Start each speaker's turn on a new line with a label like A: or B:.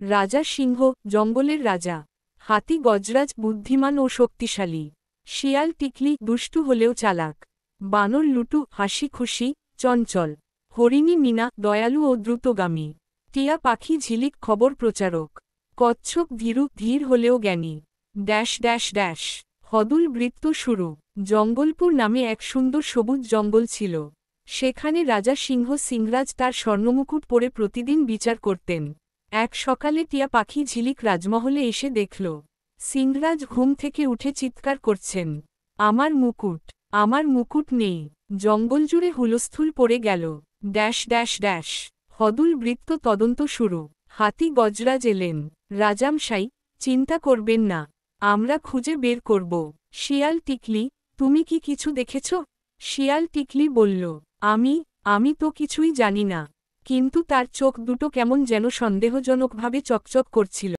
A: রাজা সিংহ, জঙ্গলের রাজা। হাতি গজরাজ, বুদ্ধিমান ও শক্তিশালী। শিয়াল টিকলি, দুষ্টু হলেও চালাক। বানর লুটু, হাসি খুশি, চঞ্চল। হরিণী মিনা, দয়ালু ও দ্রুতগামী। টিয়া পাখি ঝিলিক, খবর প্রচারক। কচ্ছপ ভীরু, ধীর হলেও জ্ঞানী। Dash dash dash. হদুল বৃত্ত শুরু। জঙ্গলপুর নামে এক সুন্দর সবুজ জঙ্গল ছিল। সেখানে রাজা সিংহ সিংরাজ তার স্বর্ণমুকুট পরে প্রতিদিন বিচার করতেন। এক সকালে টিয়া পাখি ঝিলিক রাজমহলে এসে দেখল সিংরাজ ঘুম থেকে উঠে চিৎকার করছেন, আমার মুকুট, আমার মুকুট নেই। জঙ্গল জুড়ে হুলস্থুল পড়ে গেল। Dash dash dash. হদুল বৃত্ত তদন্ত শুরু। হাতি গজরাজ এলেন। রাজামশাই, চিন্তা করবেন না, আমরা খুঁজে বের করব। শিয়াল টিকলি, তুমি কি কিছু দেখেছ? শিয়াল টিকলি বলল, আমি তো কিছুই জানি না, কিন্তু তার চোখ দুটো কেমন যেন সন্দেহজনকভাবে চকচক করছিল।